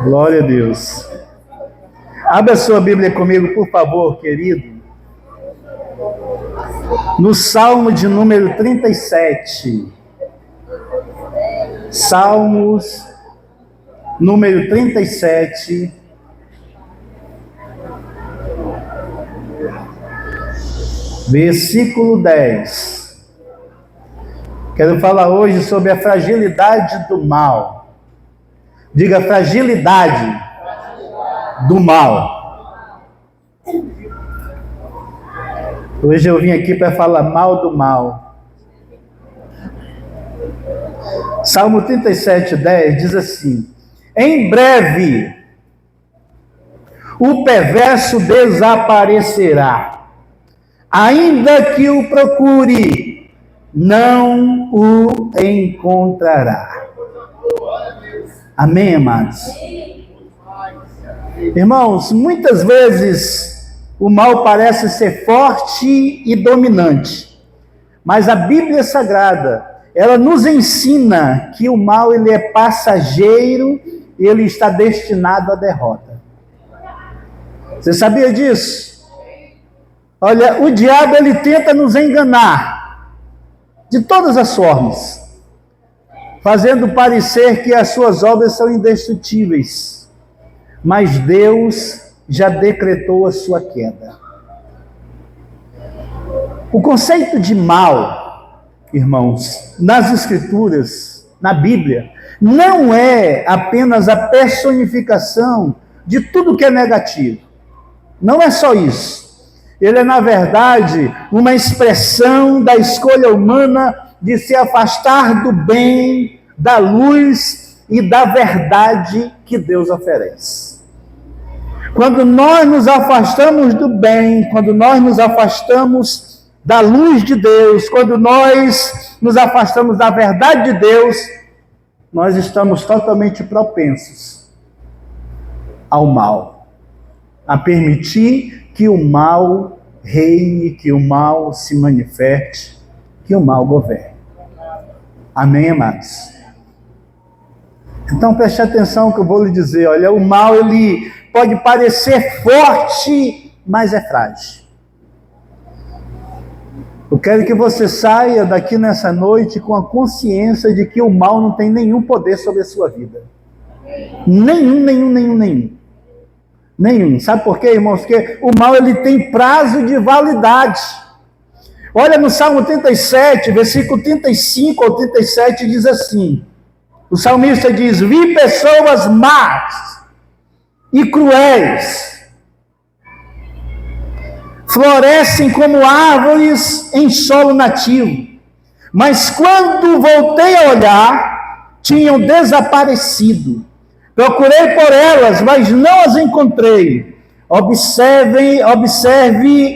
Glória a Deus. Abra sua Bíblia comigo, por favor, querido. No Salmo de número 37. Salmos, número 37. Versículo 10. Quero falar hoje sobre a fragilidade do mal. Diga, fragilidade do mal. Hoje eu vim aqui para falar mal do mal. Salmo 37, 10 diz assim: em breve o perverso desaparecerá, ainda que o procure, não o encontrará. Amém, amados? Irmãos, muitas vezes o mal parece ser forte e dominante, mas a Bíblia Sagrada, ela nos ensina que o mal ele é passageiro e ele está destinado à derrota. Você sabia disso? Olha, o diabo ele tenta nos enganar de todas as formas, fazendo parecer que as suas obras são indestrutíveis, mas Deus já decretou a sua queda. O conceito de mal, irmãos, nas Escrituras, na Bíblia, não é apenas a personificação de tudo que é negativo. Não é só isso. Ele é, na verdade, uma expressão da escolha humana de se afastar do bem, da luz e da verdade que Deus oferece. Quando nós nos afastamos do bem, quando nós nos afastamos da luz de Deus, quando nós nos afastamos da verdade de Deus, nós estamos totalmente propensos ao mal, a permitir que o mal reine, que o mal se manifeste, que o mal governe. Amém, amados? Então preste atenção que eu vou lhe dizer. Olha, o mal ele pode parecer forte, mas é frágil. Eu quero que você saia daqui nessa noite com a consciência de que o mal não tem nenhum poder sobre a sua vida. Nenhum. Sabe por quê, irmãos? Porque o mal ele tem prazo de validade. Olha no Salmo 37, versículo 35 ao 37, diz assim: o salmista diz: vi pessoas más e cruéis, florescem como árvores em solo nativo, mas quando voltei a olhar, tinham desaparecido. Procurei por elas, mas não as encontrei. Observe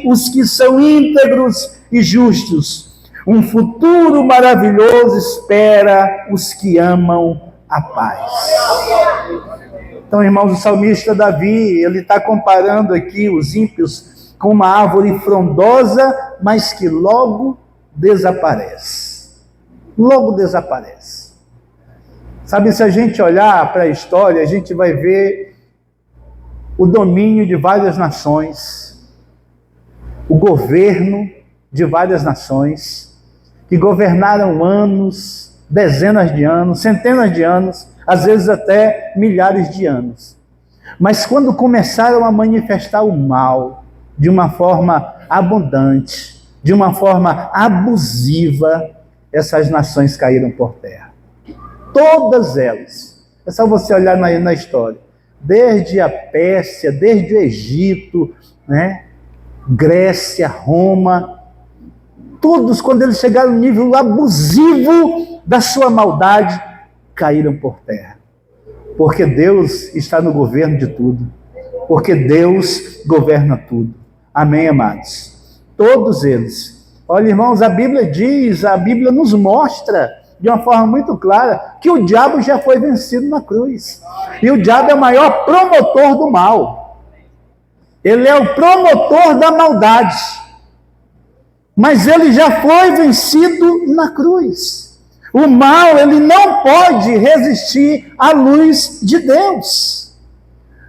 os que são íntegros e justos. Um futuro maravilhoso espera os que amam a paz. Então, irmãos, o salmista Davi, ele está comparando aqui os ímpios com uma árvore frondosa, mas que logo desaparece. Logo desaparece. Sabe, se a gente olhar para a história, a gente vai ver o domínio de várias nações, o governo de várias nações, que governaram anos, dezenas de anos, centenas de anos, às vezes até milhares de anos. Mas quando começaram a manifestar o mal de uma forma abundante, de uma forma abusiva, essas nações caíram por terra. Todas elas. É só você olhar na história. Desde a Pérsia, desde o Egito, né? Grécia, Roma, todos, quando eles chegaram no nível abusivo da sua maldade, caíram por terra. Porque Deus está no governo de tudo. Porque Deus governa tudo. Amém, amados? Todos eles. Olha, irmãos, a Bíblia nos mostra de uma forma muito clara que o diabo já foi vencido na cruz. E o diabo é o maior promotor do mal. Ele é o promotor da maldade. Mas ele já foi vencido na cruz. O mal, ele não pode resistir à luz de Deus.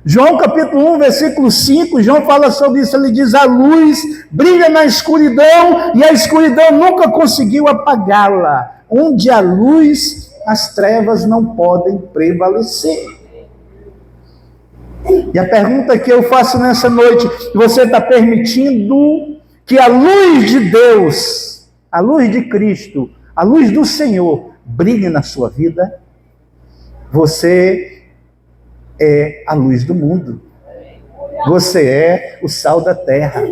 João capítulo 1, versículo 5, João fala sobre isso, ele diz: a luz brilha na escuridão e a escuridão nunca conseguiu apagá-la. Onde há luz, as trevas não podem prevalecer. E a pergunta que eu faço nessa noite: você está permitindo que a luz de Deus, a luz de Cristo, a luz do Senhor brilhe na sua vida? Você é a luz do mundo. Você é o sal da terra.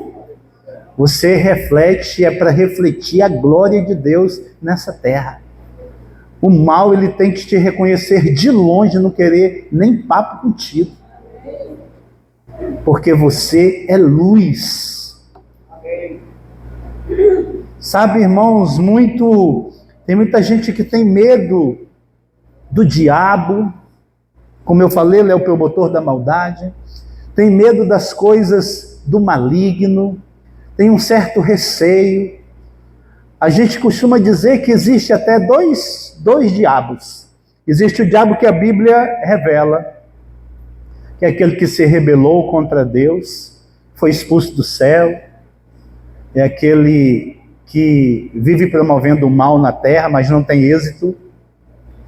Você reflete, é para refletir a glória de Deus nessa terra. O mal, ele tem que te reconhecer de longe, não querer nem papo contigo. Porque você é luz. Sabe, irmãos, tem muita gente que tem medo do diabo. Como eu falei, ele é o promotor da maldade. Tem medo das coisas do maligno. Tem um certo receio. A gente costuma dizer que existe até dois diabos. Existe o diabo que a Bíblia revela, que é aquele que se rebelou contra Deus, foi expulso do céu. É aquele que vive promovendo o mal na terra, mas não tem êxito.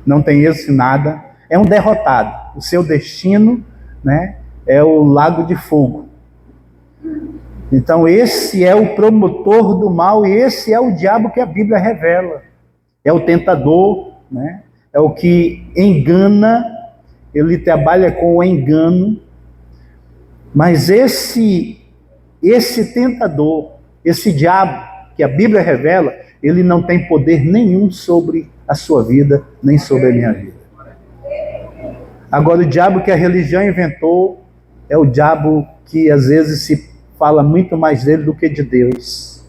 Não tem êxito em nada. É um derrotado. O seu destino, né, é o lago de fogo. Então esse é o promotor do mal, e esse é o diabo que a Bíblia revela. É o tentador, né? É o que engana, ele trabalha com o engano. Mas esse tentador, esse diabo que a Bíblia revela, ele não tem poder nenhum sobre a sua vida, nem sobre a minha vida. Agora, o diabo que a religião inventou é o diabo que às vezes se fala muito mais dele do que de Deus.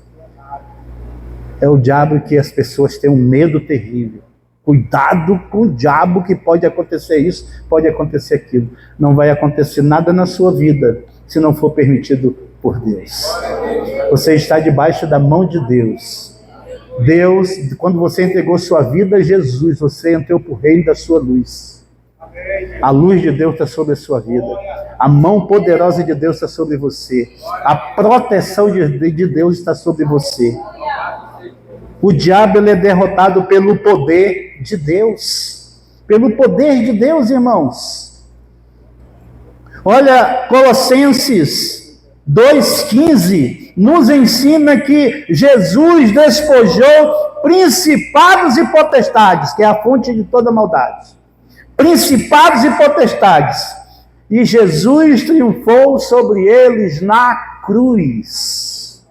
É o diabo que as pessoas têm um medo terrível. Cuidado com o diabo, que pode acontecer isso, pode acontecer aquilo. Não vai acontecer nada na sua vida se não for permitido por Deus. Você está debaixo da mão de Deus. Deus, quando você entregou sua vida a Jesus, você entrou para o reino da sua luz. A luz de Deus está sobre a sua vida. A mão poderosa de Deus está sobre você. A proteção de Deus está sobre você. O diabo, ele é derrotado pelo poder de Deus. Pelo poder de Deus, irmãos. Olha, Colossenses 2,15 nos ensina que Jesus despojou principados e potestades, que é a fonte de toda maldade. Principados e potestades. E Jesus triunfou sobre eles na cruz.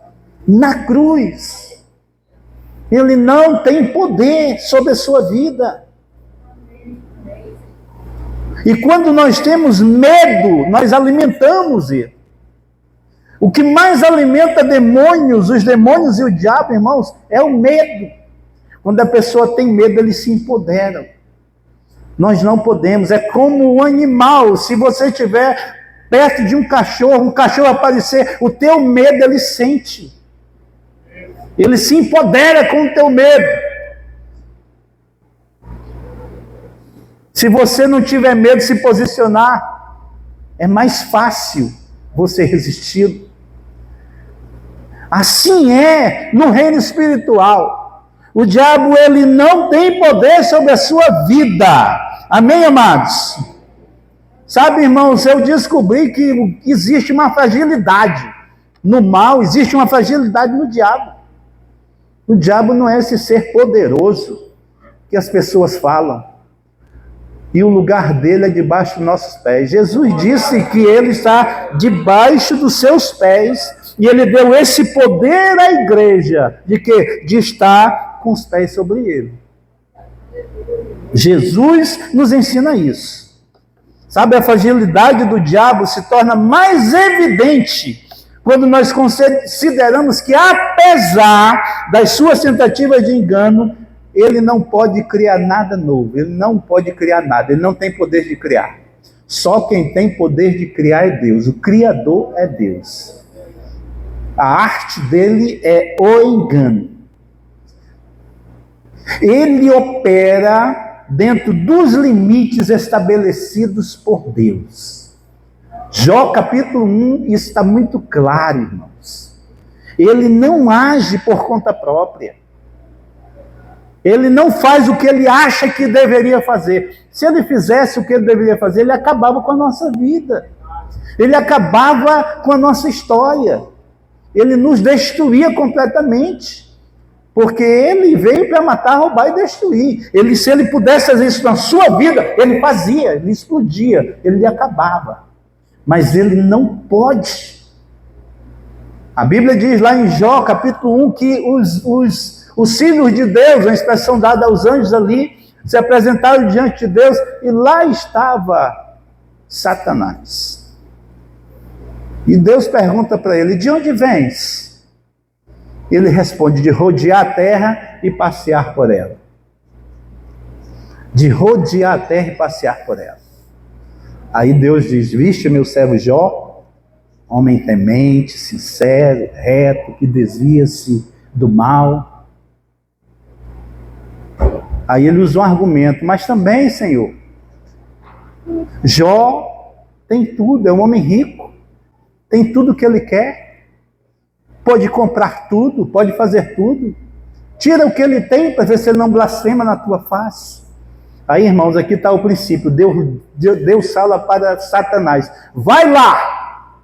Na cruz. Ele não tem poder sobre a sua vida. E quando nós temos medo, nós alimentamos ele. O que mais alimenta demônios, os demônios e o diabo, irmãos, é o medo. Quando a pessoa tem medo, eles se empoderam. Nós não podemos, é como um animal. Se você estiver perto de um cachorro aparecer, o teu medo ele sente. Ele se empodera com o teu medo. Se você não tiver medo de se posicionar, é mais fácil você resistir. Assim é no reino espiritual. O diabo, ele não tem poder sobre a sua vida. Amém, amados? Sabe, irmãos, eu descobri que existe uma fragilidade no mal, existe uma fragilidade no diabo. O diabo não é esse ser poderoso que as pessoas falam. E o lugar dele é debaixo dos nossos pés. Jesus disse que ele está debaixo dos seus pés, e ele deu esse poder à igreja, de quê? De estar com os pés sobre ele. Jesus nos ensina isso. Sabe, a fragilidade do diabo se torna mais evidente quando nós consideramos que, apesar das suas tentativas de engano, ele não pode criar nada novo, ele não pode criar nada, ele não tem poder de criar. Só quem tem poder de criar é Deus, o Criador é Deus. A arte dele é o engano. Ele opera dentro dos limites estabelecidos por Deus. Jó capítulo 1, isso está muito claro, irmãos. Ele não age por conta própria. Ele não faz o que ele acha que deveria fazer. Se ele fizesse o que ele deveria fazer, ele acabava com a nossa vida. Ele acabava com a nossa história. Ele nos destruía completamente. Porque ele veio para matar, roubar e destruir. Se ele pudesse fazer isso na sua vida, ele fazia, ele explodia, ele acabava. Mas ele não pode. A Bíblia diz lá em Jó, capítulo 1, que os filhos de Deus, a expressão dada aos anjos ali, se apresentaram diante de Deus, e lá estava Satanás. E Deus pergunta para ele: de onde vens? Ele responde: de rodear a terra e passear por ela. De rodear a terra e passear por ela. Aí Deus diz: viste meu servo Jó, homem temente, sincero, reto, que desvia-se do mal. Aí ele usa um argumento: mas também, Senhor, Jó tem tudo, é um homem rico, tem tudo que ele quer, pode comprar tudo, pode fazer tudo. Tira o que ele tem para ver se ele não blasfema na tua face. Aí, irmãos, aqui está o princípio. Deus fala para Satanás: vai lá,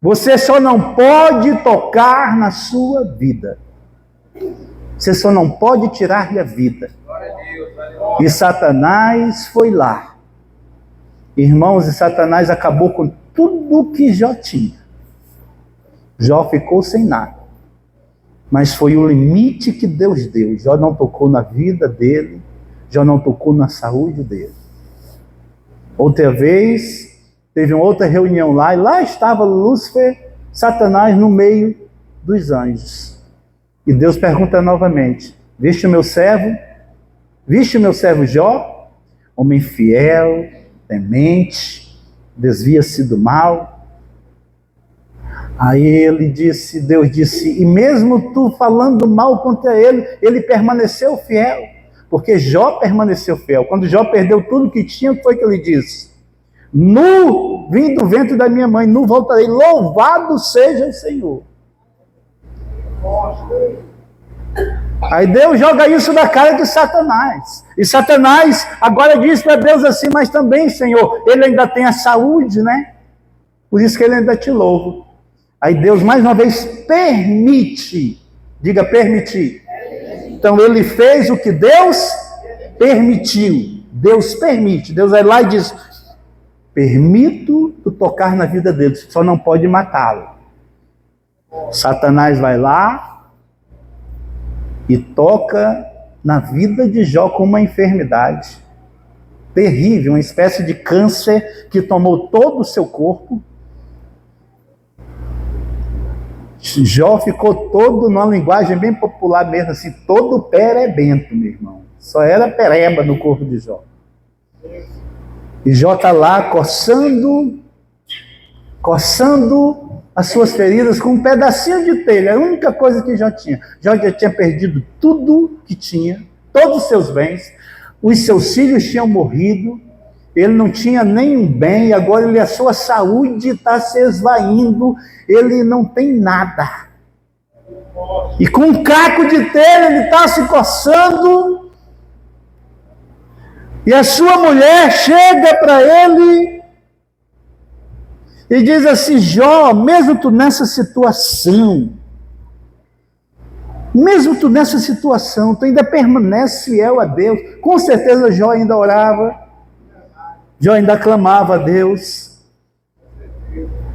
você só não pode tocar na sua vida. Você só não pode tirar-lhe a vida. E Satanás foi lá. Irmãos, e Satanás acabou com tudo que Jó tinha. Jó ficou sem nada. Mas foi o limite que Deus deu. Jó não tocou na vida dele. Jó não tocou na saúde dele. Outra vez, teve uma outra reunião lá, e lá estava Lúcifer, Satanás no meio dos anjos. E Deus pergunta novamente: viste o meu servo? Viste o meu servo Jó? Homem fiel, temente, desvia-se do mal. Aí Deus disse: e mesmo tu falando mal contra ele, ele permaneceu fiel. Porque Jó permaneceu fiel. Quando Jó perdeu tudo que tinha, foi que ele disse: nu vim do ventre da minha mãe, nu voltarei, louvado seja o Senhor. Aí Deus joga isso na cara de Satanás. E Satanás agora diz para Deus assim: mas também, Senhor, ele ainda tem a saúde, né? Por isso que ele ainda te louva. Aí Deus mais uma vez permite. Diga, permitir. Então ele fez o que Deus permitiu. Deus permite. Deus vai lá e diz: permito tu tocar na vida dele, só não pode matá-lo. Satanás vai lá e toca na vida de Jó com uma enfermidade terrível, uma espécie de câncer que tomou todo o seu corpo. Jó ficou todo, numa linguagem bem popular mesmo, assim, todo perebento, meu irmão. Só era pereba no corpo de Jó. E Jó está lá coçando as suas feridas com um pedacinho de telha, a única coisa que Jó tinha. Jó já tinha perdido tudo que tinha, todos os seus bens, os seus filhos tinham morrido, ele não tinha nenhum bem, agora a sua saúde está se esvaindo, ele não tem nada. E com um caco de telha ele está se coçando, e a sua mulher chega para ele e diz assim: Jó, mesmo tu nessa situação, tu ainda permanece fiel a Deus. Com certeza Jó ainda orava, Jó ainda clamava a Deus.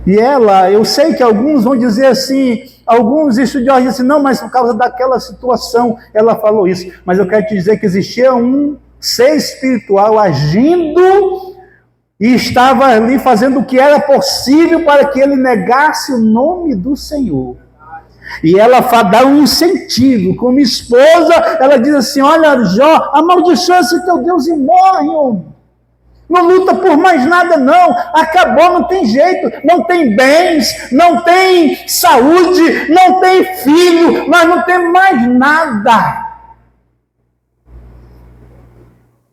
E ela, eu sei que alguns vão dizer assim, alguns estudiosos dizem assim: não, mas por causa daquela situação ela falou isso. Mas eu quero te dizer que existia um ser espiritual agindo e estava ali fazendo o que era possível para que ele negasse o nome do Senhor. E ela dá um incentivo. Como esposa, ela diz assim: olha, Jó, amaldiçoa esse teu Deus e morre, homem. Não luta por mais nada não, acabou, não tem jeito, não tem bens, não tem saúde, não tem filho, mas não tem mais nada.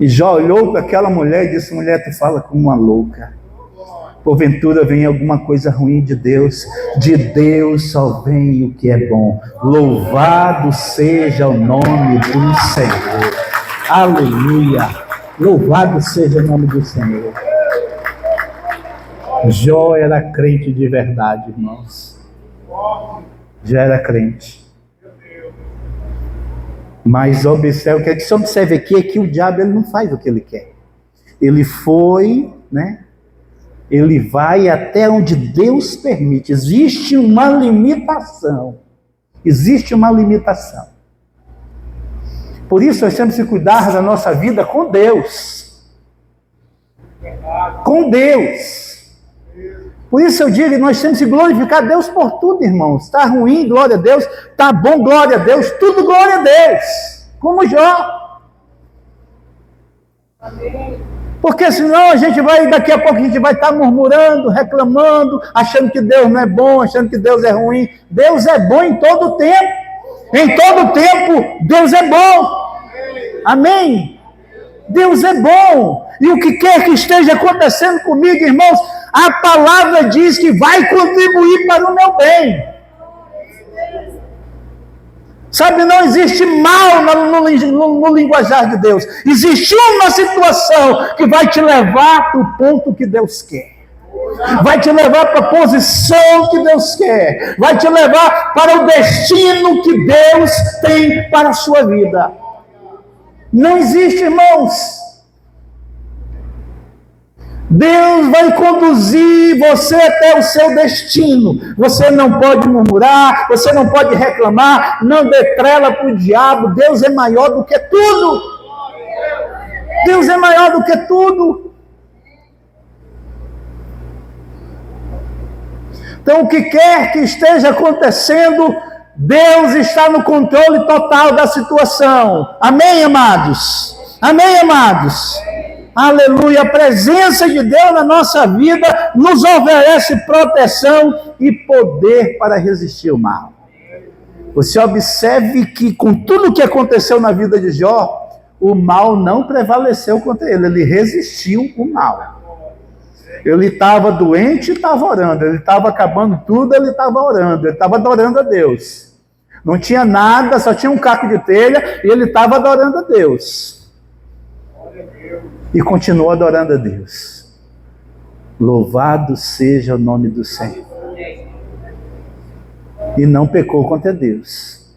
E Jó olhou para aquela mulher e disse: mulher, tu fala como uma louca. Porventura vem alguma coisa ruim de Deus só vem o que é bom. Louvado seja o nome do Senhor. Aleluia. Louvado seja o nome do Senhor. Jó era crente de verdade, irmãos. Já era crente. Mas observe, o que você observa aqui é que o diabo ele não faz o que ele quer. Ele foi, né? Ele vai até onde Deus permite. Existe uma limitação. Existe uma limitação. Por isso nós temos que cuidar da nossa vida com Deus. Com Deus. Por isso eu digo que nós temos que glorificar Deus por tudo, irmãos. Está ruim, glória a Deus. Está bom, glória a Deus. Tudo glória a Deus. Como Jó. Amém. Porque senão a gente vai, daqui a pouco a gente vai estar murmurando, reclamando, achando que Deus não é bom, achando que Deus é ruim. Deus é bom em todo o tempo. Em todo o tempo, Deus é bom. Amém? Deus é bom. E o que quer que esteja acontecendo comigo, irmãos, a palavra diz que vai contribuir para o meu bem. Sabe, não existe mal no linguajar de Deus. Existe uma situação que vai te levar para o ponto que Deus quer. Vai te levar para a posição que Deus quer. Vai te levar para o destino que Deus tem para a sua vida. Não existe, irmãos. Deus vai conduzir você até o seu destino. Você não pode murmurar, você não pode reclamar, não dê trela para o diabo. Deus é maior do que tudo. Deus é maior do que tudo. Então, o que quer que esteja acontecendo, Deus está no controle total da situação. Amém, amados? Amém, amados? Aleluia, a presença de Deus na nossa vida nos oferece proteção e poder para resistir ao mal. Você observe que com tudo o que aconteceu na vida de Jó, o mal não prevaleceu contra ele, ele resistiu o mal. Ele estava doente e estava orando, ele estava acabando tudo, ele estava orando, ele estava adorando a Deus. Não tinha nada, só tinha um caco de telha e ele estava adorando a Deus. E continuou adorando a Deus. Louvado seja o nome do Senhor. E não pecou contra Deus.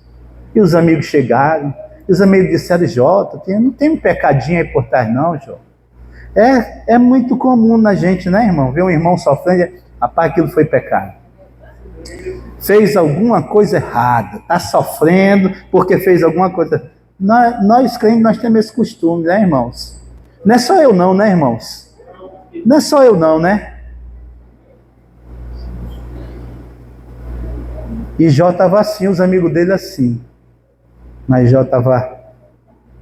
E os amigos chegaram, e os amigos disseram: Jó, não tem um pecadinho aí por trás não, Jó. É muito comum na gente, né, irmão? Ver um irmão sofrendo, rapaz, aquilo foi pecado. Fez alguma coisa errada, está sofrendo porque fez alguma coisa. Nós crentes, nós temos esse costume, né, irmãos? Não é só eu não, né, irmãos? Não é só eu não, né? E Jó estava assim, os amigos dele assim. Mas Jó estava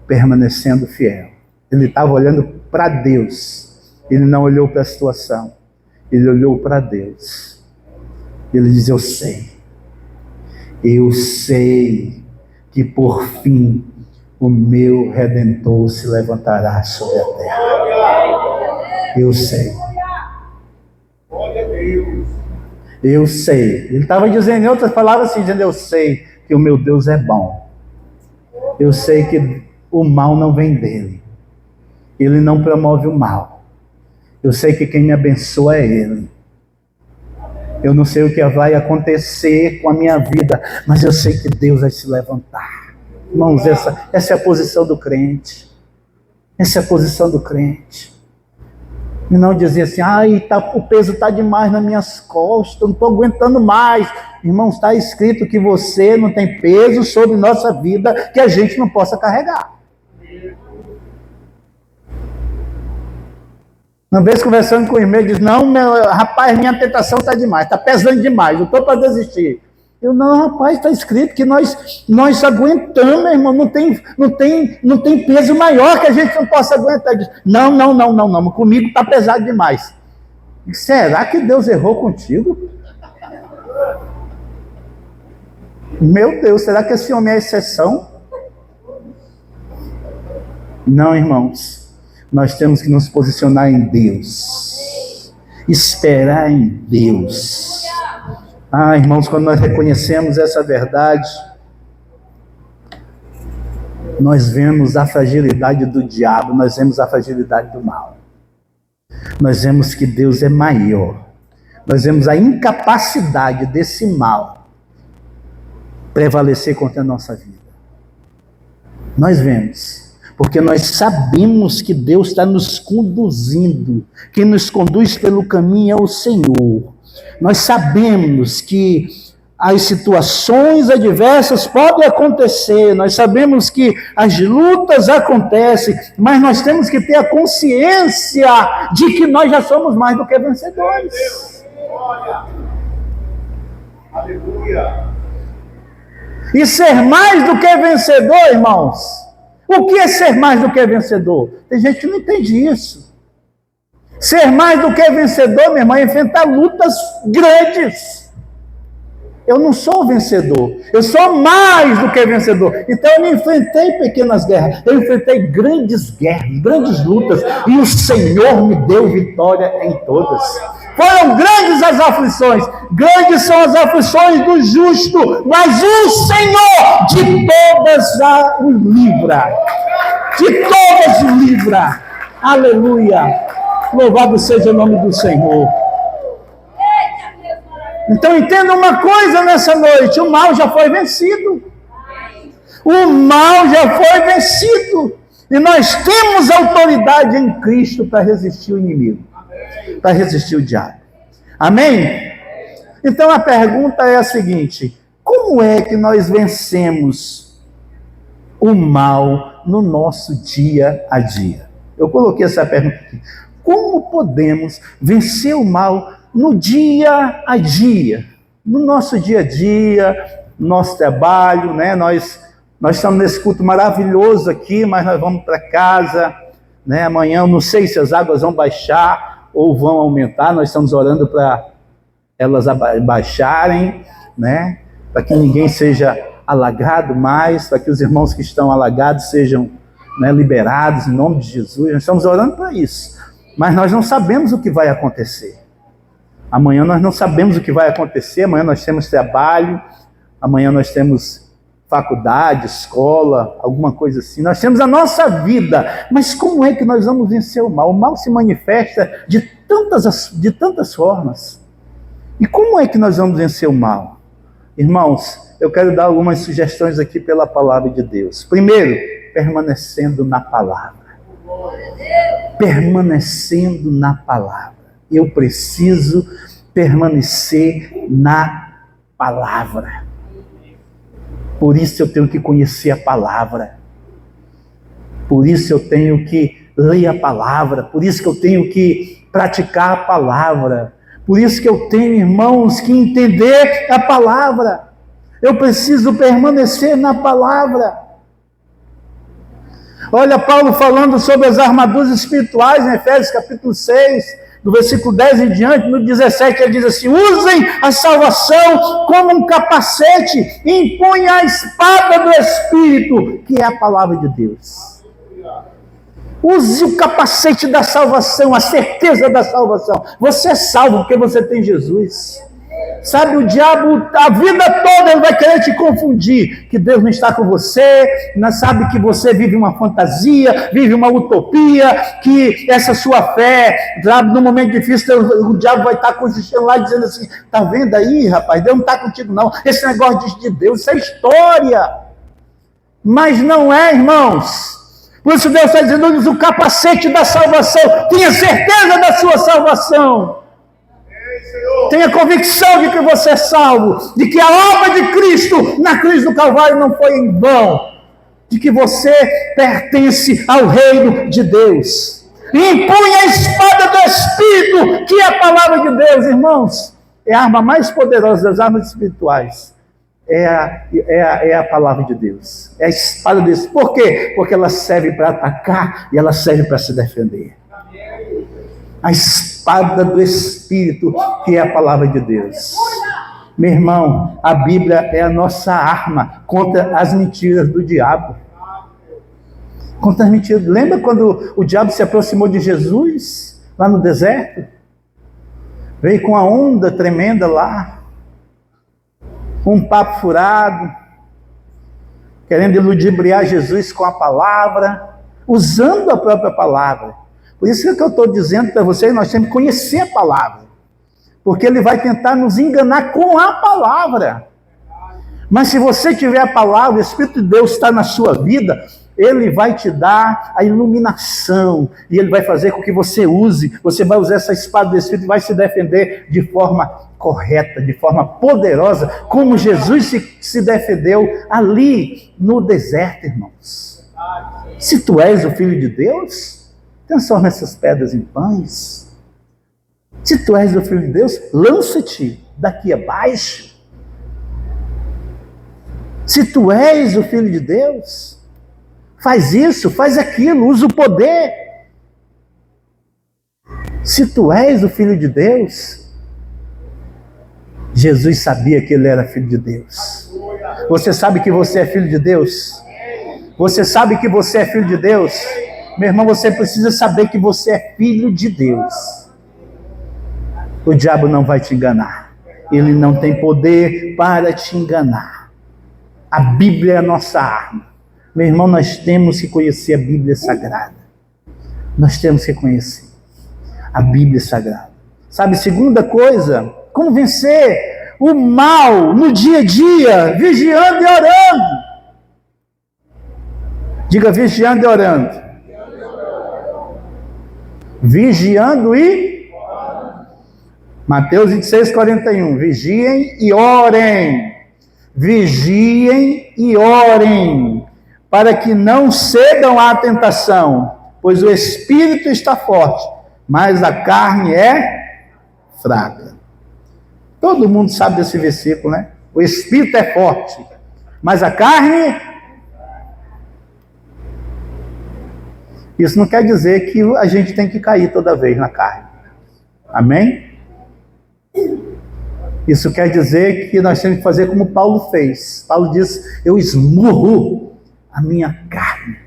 permanecendo fiel. Ele estava olhando para Deus. Ele não olhou para a situação. Ele olhou para Deus. Ele diz: eu sei que por fim o meu Redentor se levantará sobre a terra. Eu sei. Eu sei. Ele estava dizendo em outras palavras assim, dizendo: eu sei que o meu Deus é bom. Eu sei que o mal não vem dele. Ele não promove o mal. Eu sei que quem me abençoa é Ele. Eu não sei o que vai acontecer com a minha vida, mas eu sei que Deus vai se levantar. Irmãos, essa é a posição do crente. Essa é a posição do crente. E não dizer assim: o peso está demais nas minhas costas, eu não estou aguentando mais. Irmãos, está escrito que você não tem peso sobre nossa vida que a gente não possa carregar. Uma vez conversando com o irmão, ele diz: não, rapaz, minha tentação está demais, está pesando demais, eu estou para desistir. Eu: não, rapaz, está escrito que nós aguentamos, irmão, não tem peso maior que a gente não possa aguentar. Diz: não, comigo está pesado demais. Será que Deus errou contigo? Meu Deus, será que esse homem é exceção? Não, irmãos. Nós temos que nos posicionar em Deus, esperar em Deus. Irmãos, quando nós reconhecemos essa verdade, nós vemos a fragilidade do diabo, nós vemos a fragilidade do mal. Nós vemos que Deus é maior. Nós vemos a incapacidade desse mal prevalecer contra a nossa vida. Nós vemos, porque nós sabemos que Deus está nos conduzindo. Quem nos conduz pelo caminho é o Senhor. Nós sabemos que as situações adversas podem acontecer, nós sabemos que as lutas acontecem, mas nós temos que ter a consciência de que nós já somos mais do que vencedores. Aleluia! E ser mais do que vencedor, irmãos, o que é ser mais do que vencedor? Tem gente que não entende isso. Ser mais do que vencedor, meu irmão, é enfrentar lutas grandes. Eu não sou vencedor, eu sou mais do que vencedor. Então eu não enfrentei pequenas guerras, eu enfrentei grandes guerras, grandes lutas, e o Senhor me deu vitória em todas. Foram grandes as aflições, grandes são as aflições do justo, mas o Senhor de todas o livra, de todas o livra. Aleluia, louvado seja o nome do Senhor. Então entenda uma coisa nessa noite, o mal já foi vencido. O mal já foi vencido. E nós temos autoridade em Cristo para resistir o inimigo, para resistir o diabo. Amém? Então a pergunta é a seguinte: como é que nós vencemos o mal no nosso dia a dia? Eu coloquei essa pergunta aqui. Como podemos vencer o mal no dia a dia, no nosso dia a dia, no nosso trabalho, né? Nós estamos nesse culto maravilhoso aqui, mas nós vamos para casa, né? Amanhã eu não sei se as águas vão baixar ou vão aumentar, nós estamos orando para elas baixarem, né? Para que ninguém seja alagado mais, para que os irmãos que estão alagados sejam, né, liberados em nome de Jesus. Nós estamos orando para isso, mas nós não sabemos o que vai acontecer. Amanhã nós não sabemos o que vai acontecer, amanhã nós temos trabalho, amanhã nós temos faculdade, escola, alguma coisa assim. Nós temos a nossa vida, mas como é que nós vamos vencer o mal? O mal se manifesta de tantas formas. E como é que nós vamos vencer o mal? Irmãos, eu quero dar algumas sugestões aqui pela palavra de Deus. Primeiro, permanecendo na palavra. Permanecendo na palavra. Eu preciso permanecer na palavra. Por isso eu tenho que conhecer a palavra. Por isso eu tenho que ler a palavra. Por isso que eu tenho que praticar a palavra. Por isso que eu tenho, irmãos, que entender a palavra. Eu preciso permanecer na palavra. Olha Paulo falando sobre as armaduras espirituais em Efésios capítulo 6, do versículo 10 em diante, no 17, ele diz assim: usem a salvação como um capacete, e imponham a espada do Espírito, que é a palavra de Deus. Use o capacete da salvação, a certeza da salvação. Você é salvo porque você tem Jesus. Sabe, o diabo, a vida toda, ele vai querer te confundir, que Deus não está com você, não sabe que você vive uma fantasia, vive uma utopia, que essa sua fé, sabe, no momento difícil, o diabo vai estar cochichando lá, dizendo assim: tá vendo aí, rapaz, Deus não está contigo não, esse negócio de Deus, isso é história. Mas não é, irmãos. Por isso Deus está dizendo: use o capacete da salvação, tenha certeza da sua salvação. Tenha convicção de que você é salvo, de que a obra de Cristo na cruz do Calvário não foi em vão, de que você pertence ao reino de Deus. E impunha a espada do Espírito, que é a palavra de Deus, irmãos. É a arma mais poderosa das armas espirituais. É a palavra de Deus. É a espada de Deus. Por quê? Porque ela serve para atacar e ela serve para se defender. A espada do Espírito, que é a palavra de Deus. Meu irmão, a Bíblia é a nossa arma contra as mentiras do diabo. Quantas mentiras. Lembra quando o diabo se aproximou de Jesus, lá no deserto? Veio com a onda tremenda lá, um papo furado, querendo ludibriar Jesus com a palavra, usando a própria palavra. Por isso que eu estou dizendo para vocês, nós temos que conhecer a palavra, porque ele vai tentar nos enganar com a palavra. Mas se você tiver a palavra, o Espírito de Deus está na sua vida, ele vai te dar a iluminação, e ele vai fazer com que você você vai usar essa espada do Espírito e vai se defender de forma correta, de forma poderosa, como Jesus se defendeu ali no deserto, irmãos. Se tu és o Filho de Deus, transforma essas pedras em pães. Se tu és o Filho de Deus, lança-te daqui abaixo. Se tu és o Filho de Deus, faz isso, faz aquilo, usa o poder. Se tu és o Filho de Deus, Jesus sabia que ele era Filho de Deus. Você sabe que você é Filho de Deus? Você sabe que você é Filho de Deus? Meu irmão, você precisa saber que você é Filho de Deus. O diabo não vai te enganar. Ele não tem poder para te enganar. A Bíblia é a nossa arma. Meu irmão, nós temos que conhecer a Bíblia Sagrada. Nós temos que conhecer a Bíblia Sagrada. Sabe, segunda coisa, como vencer o mal no dia a dia, vigiando e orando. Diga, vigiando e orando. Vigiando e... Mateus 26, 41. Vigiem e orem. Vigiem e orem, para que não cedam à tentação, pois o espírito está forte, mas a carne é fraca. Todo mundo sabe desse versículo, né? O espírito é forte, mas a carne... Isso não quer dizer que a gente tem que cair toda vez na carne. Amém? Isso quer dizer que nós temos que fazer como Paulo fez. Paulo diz, eu esmurro a minha carne.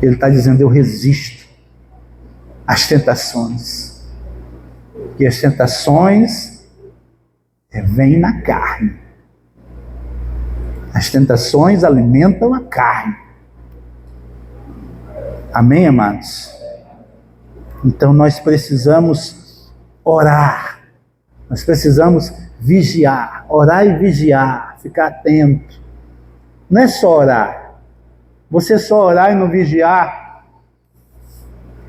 Ele está dizendo, eu resisto às tentações. E as tentações vêm na carne. As tentações alimentam a carne. Amém, amados? Então nós precisamos orar, nós precisamos vigiar, orar e vigiar, ficar atento. Não é só orar. Você só orar e não vigiar,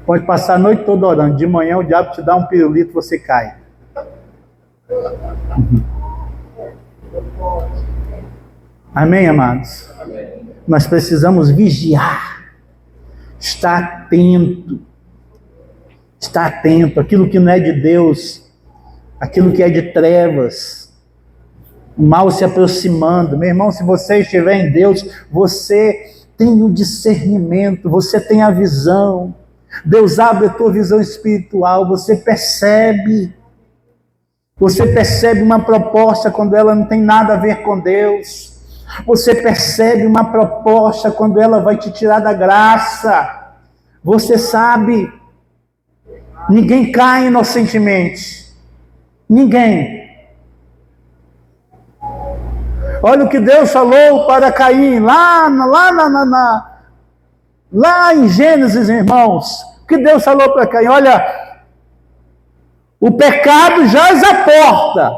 pode passar a noite toda orando. De manhã o diabo te dá um pirulito e você cai. Amém, amados? Amém. Nós precisamos vigiar, estar atento. Está atento àquilo que não é de Deus, aquilo que é de trevas, o mal se aproximando. Meu irmão, se você estiver em Deus, você tem o discernimento, você tem a visão. Deus abre a tua visão espiritual, você percebe uma proposta quando ela não tem nada a ver com Deus. Você percebe uma proposta quando ela vai te tirar da graça. Você sabe. Ninguém cai inocentemente. Ninguém. Olha o que Deus falou para Caim, lá em Gênesis, irmãos. O que Deus falou para Caim? Olha, o pecado jaz à porta.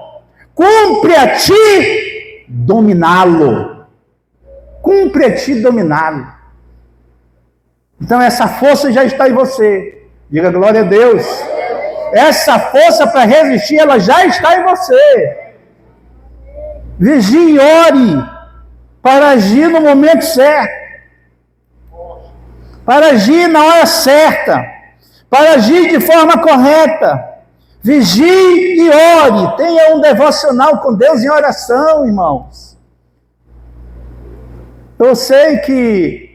Cumpre a ti dominá-lo. Cumpre a ti dominá-lo. Então essa força já está em você. Diga glória a Deus. Essa força para resistir, ela já está em você. Vigie e ore para agir no momento certo. Para agir na hora certa. Para agir de forma correta. Vigie e ore. Tenha um devocional com Deus em oração, irmãos. Eu sei que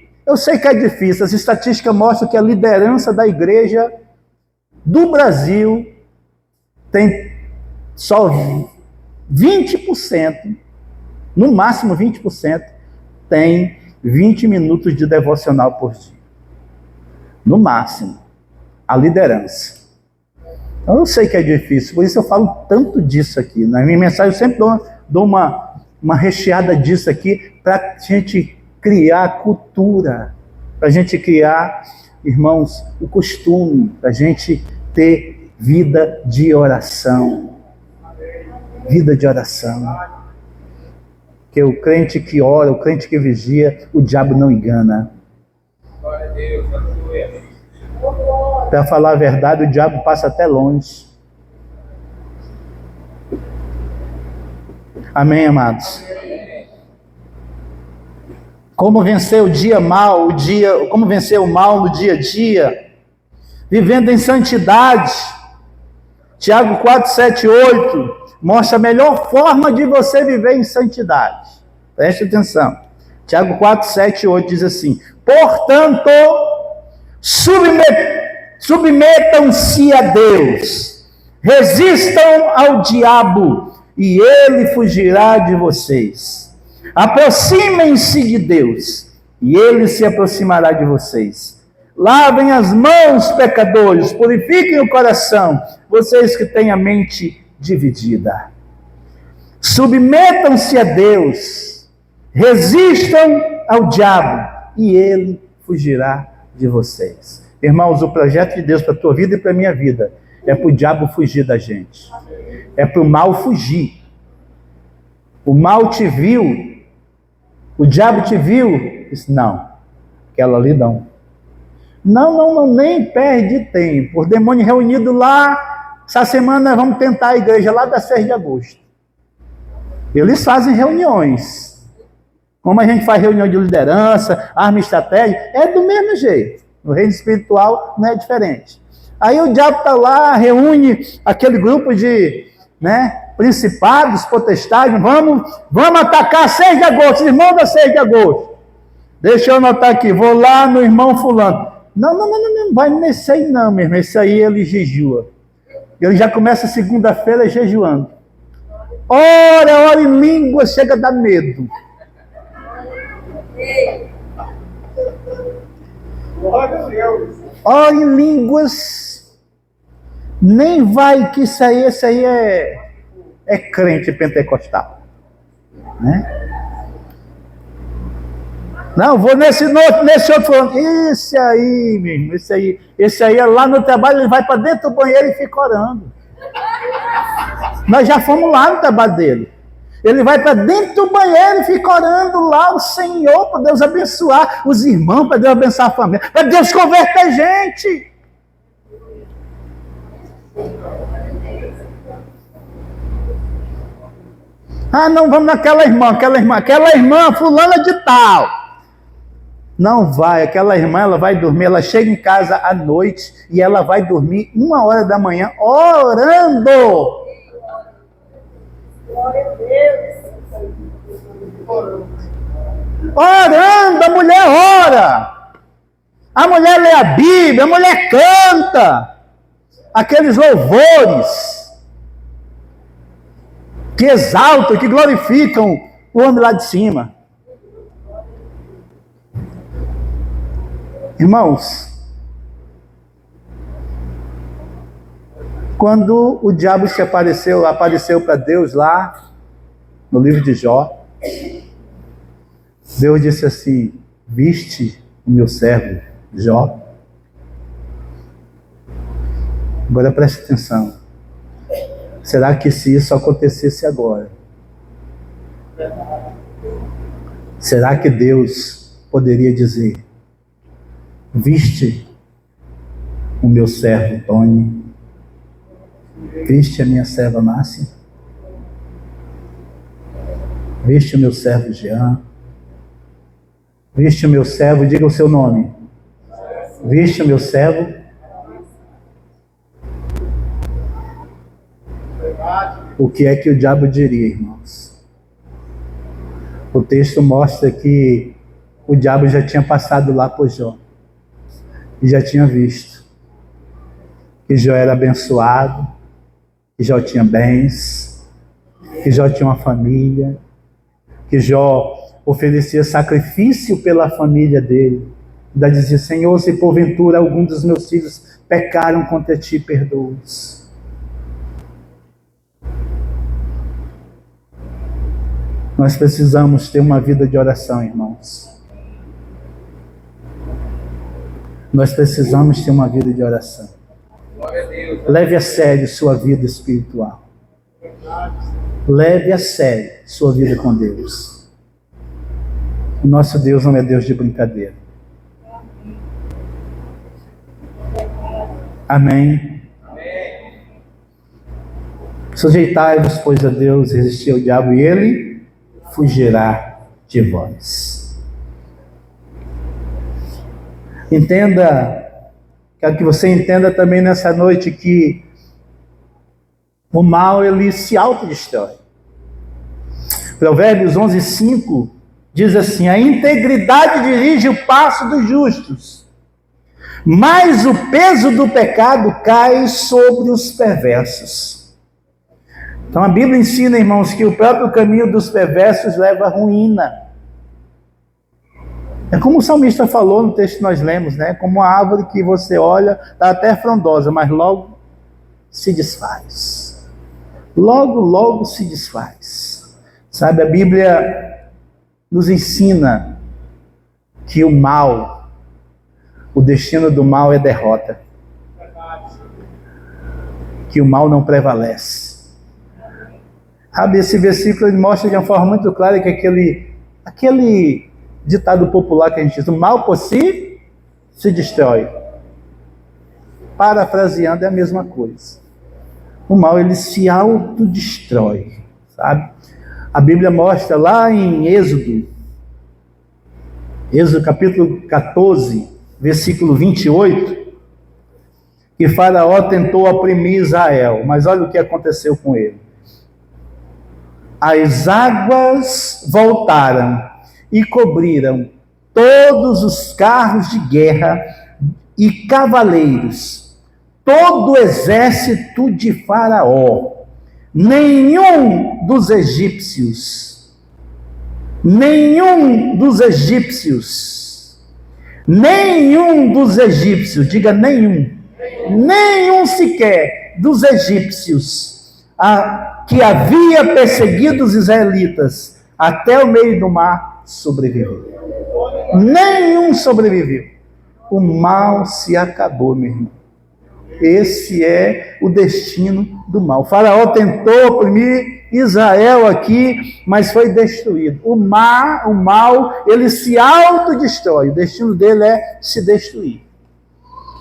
é difícil, as estatísticas mostram que a liderança da igreja do Brasil tem só 20%, no máximo 20%, tem 20 minutos de devocional por dia. No máximo. A liderança. Então, eu sei que é difícil, por isso eu falo tanto disso aqui. Na minha mensagem eu sempre dou uma recheada disso aqui para a gente criar cultura, para a gente criar, irmãos, o costume, para a gente ter vida de oração. Vida de oração. Porque o crente que ora, o crente que vigia, o diabo não engana. Glória a Deus, aleluia. Para falar a verdade, o diabo passa até longe. Amém, amados? Como vencer o dia mal, como vencer o mal no dia a dia? Vivendo em santidade. Tiago 4, 7, 8 mostra a melhor forma de você viver em santidade. Preste atenção. Tiago 4, 7, 8 diz assim: portanto, submetam-se a Deus, resistam ao diabo, e ele fugirá de vocês. Aproximem-se de Deus, e ele se aproximará de vocês. Lavem as mãos, pecadores, purifiquem o coração, vocês que têm a mente dividida. Submetam-se a Deus, resistam ao diabo, e ele fugirá de vocês. Irmãos, o projeto de Deus para a tua vida e para a minha vida é para o diabo fugir da gente. É para o mal fugir. O mal te viu, o diabo te viu, disse, não, aquela ali não. Não, nem perde tempo. Os demônios reunidos lá, essa semana nós vamos tentar a igreja lá da 6 de agosto. Eles fazem reuniões. Como a gente faz reunião de liderança, arma e estratégia, é do mesmo jeito. No reino espiritual não é diferente. Aí o diabo está lá, reúne aquele grupo de principados, potestades, vamos atacar 6 de agosto, irmão da 6 de agosto. Deixa eu anotar aqui, vou lá no irmão fulano. Não vai nesse aí não, meu irmão, esse aí ele jejua. Ele já começa segunda-feira jejuando. Ora em língua, chega a dar medo. Ora em línguas, nem vai que esse aí é crente pentecostal, né? Não, vou nesse outro falando, esse aí, meu irmão, esse aí é lá no trabalho, ele vai para dentro do banheiro e fica orando. Nós já fomos lá no trabalho dele. Ele vai para dentro do banheiro e fica orando lá o Senhor, para Deus abençoar os irmãos, para Deus abençoar a família, para Deus converter a gente. Ah, não, vamos naquela irmã fulana de tal. Não vai, aquela irmã, ela vai dormir, ela chega em casa à noite e ela vai dormir 1h da manhã orando. Glória a Deus. Orando, a mulher ora. A mulher lê a Bíblia, a mulher canta. Aqueles louvores que exaltam, que glorificam o homem lá de cima. Irmãos, quando o diabo apareceu para Deus lá no livro de Jó, Deus disse assim: viste o meu servo Jó? Agora preste atenção. Será que se isso acontecesse agora, será que Deus poderia dizer: viste o meu servo Tony? Viste a minha serva Márcia? Viste o meu servo Jean? Viste o meu servo, diga o seu nome. Viste o meu servo? O que é que o diabo diria, irmãos? O texto mostra que o diabo já tinha passado lá por Jó. E já tinha visto que Jó era abençoado, que Jó tinha bens, que Jó tinha uma família, que Jó oferecia sacrifício pela família dele. Ainda dizia: Senhor, se porventura algum dos meus filhos pecaram contra ti, perdoa-os. Nós precisamos ter uma vida de oração, irmãos. Nós precisamos ter uma vida de oração. Leve a sério sua vida espiritual. Leve a sério sua vida com Deus. O nosso Deus não é Deus de brincadeira. Amém. Sujeitai-vos, pois, a Deus, resistir ao diabo e ele fugirá de vós. Entenda, quero que você entenda também nessa noite que o mal, ele se autodestrói. Provérbios 11:5 diz assim: a integridade dirige o passo dos justos, mas o peso do pecado cai sobre os perversos. Então a Bíblia ensina, irmãos, que o próprio caminho dos perversos leva à ruína. É como o salmista falou no texto que nós lemos, né? Como uma árvore que você olha, está até frondosa, mas logo se desfaz. Logo se desfaz. Sabe, a Bíblia nos ensina que o mal, o destino do mal é derrota. Que o mal não prevalece. Sabe, esse versículo ele mostra de uma forma muito clara que aquele ditado popular que a gente diz: o mal por si se destrói. Parafraseando, é a mesma coisa. O mal, ele se autodestrói, sabe? A Bíblia mostra lá em Êxodo capítulo 14, versículo 28, que Faraó tentou oprimir Israel, mas olha o que aconteceu com ele. As águas voltaram e cobriram todos os carros de guerra e cavaleiros, todo o exército de Faraó. Nenhum dos egípcios, diga nenhum sequer dos egípcios que havia perseguido os israelitas até o meio do mar sobreviveu. Nenhum sobreviveu. O mal se acabou, meu irmão. Esse é o destino do mal. O Faraó tentou oprimir Israel aqui, mas foi destruído. O mal, ele se autodestrói. O destino dele é se destruir.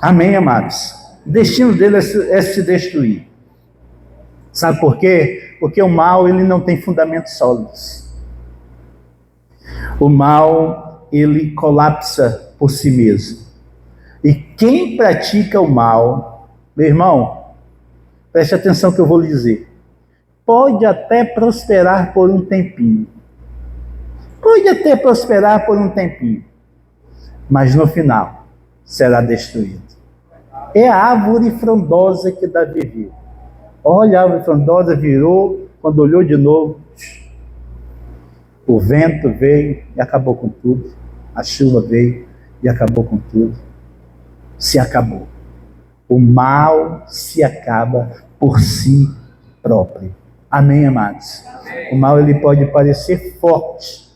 Amém, amados? O destino dele é se destruir. Sabe por quê? Porque o mal, ele não tem fundamentos sólidos. O mal, ele colapsa por si mesmo. E quem pratica o mal, meu irmão, preste atenção que eu vou lhe dizer, pode até prosperar por um tempinho. Mas no final será destruído. É a árvore frondosa que Davi viu. Olha, a árvore frondosa virou, quando olhou de novo, o vento veio e acabou com tudo. A chuva veio e acabou com tudo. Se acabou. O mal se acaba por si próprio. Amém, amados? Amém. O mal, ele pode parecer forte,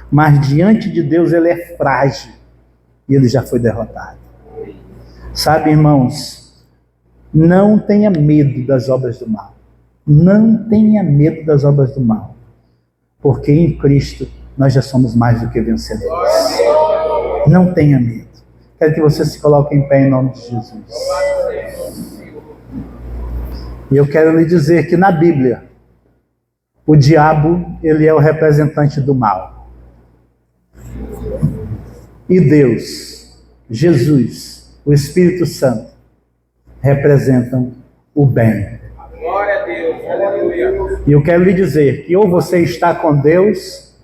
mas diante de Deus ele é frágil e ele já foi derrotado. Sabe, irmãos, não tenha medo das obras do mal. Não tenha medo das obras do mal. Porque em Cristo nós já somos mais do que vencedores. Não tenha medo. Quero que você se coloque em pé em nome de Jesus. E eu quero lhe dizer que na Bíblia, o diabo, ele é o representante do mal. E Deus, Jesus, o Espírito Santo, representam o bem. Glória a Deus, aleluia. E eu quero lhe dizer que ou você está com Deus,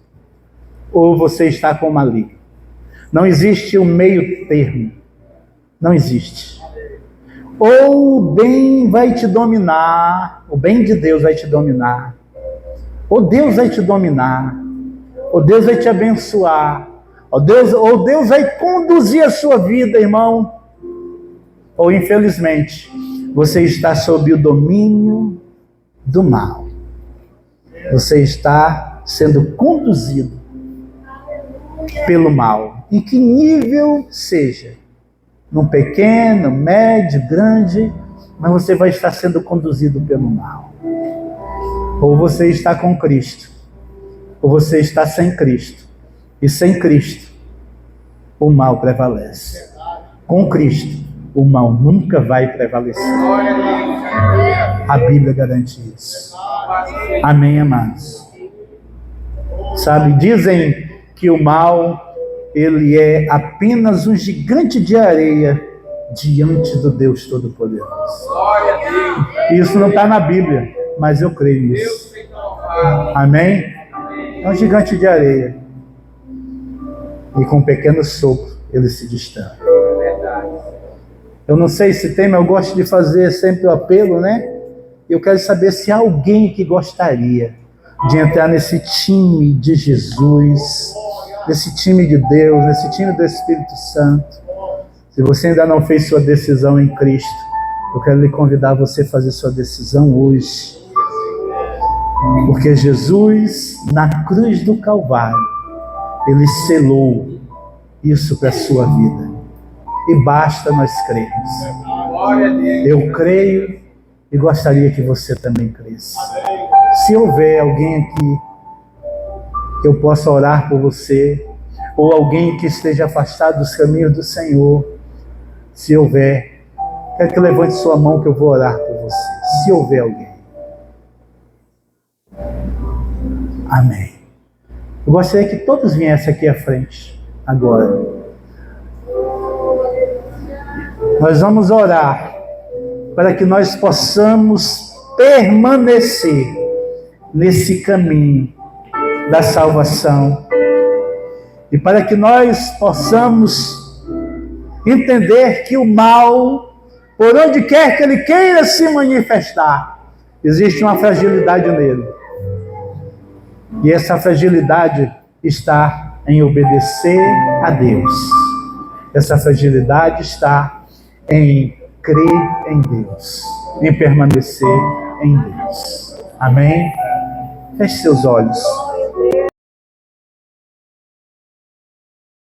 ou você está com o maligno. Não existe um meio termo. Não existe. Ou o bem vai te dominar, o bem de Deus vai te dominar, ou Deus vai te dominar, ou Deus vai te abençoar, ou Deus vai conduzir a sua vida, irmão, ou infelizmente, você está sob o domínio do mal. Você está sendo conduzido pelo mal. Em que nível seja, num pequeno, médio, grande, mas você vai estar sendo conduzido pelo mal. Ou você está com Cristo, ou você está sem Cristo. E sem Cristo, o mal prevalece. Com Cristo, o mal nunca vai prevalecer. A Bíblia garante isso. Amém, amados? Sabe, dizem que o mal, ele é apenas um gigante de areia diante do Deus Todo-Poderoso. Isso não está na Bíblia, mas eu creio nisso. Amém? É um gigante de areia. E com um pequeno sopro, ele se distrai. Eu não sei se tem, mas eu gosto de fazer sempre o apelo, né? Eu quero saber se há alguém que gostaria de entrar nesse time de Jesus, nesse time de Deus, nesse time do Espírito Santo. Se você ainda não fez sua decisão em Cristo, eu quero lhe convidar a você fazer sua decisão hoje. Porque Jesus, na cruz do Calvário, ele selou isso para a sua vida. E basta nós crermos. Eu creio e gostaria que você também cresça. Se houver alguém aqui que eu possa orar por você, ou alguém que esteja afastado dos caminhos do Senhor, se houver, quero que levante sua mão que eu vou orar por você. Se houver alguém. Amém. Eu gostaria que todos viessem aqui à frente, agora. Nós vamos orar para que nós possamos permanecer nesse caminho da salvação e para que nós possamos entender que o mal, por onde quer que ele queira se manifestar, existe uma fragilidade nele. E essa fragilidade está em obedecer a Deus. Essa fragilidade está em crer em Deus, em permanecer em Deus. Amém? Feche seus olhos.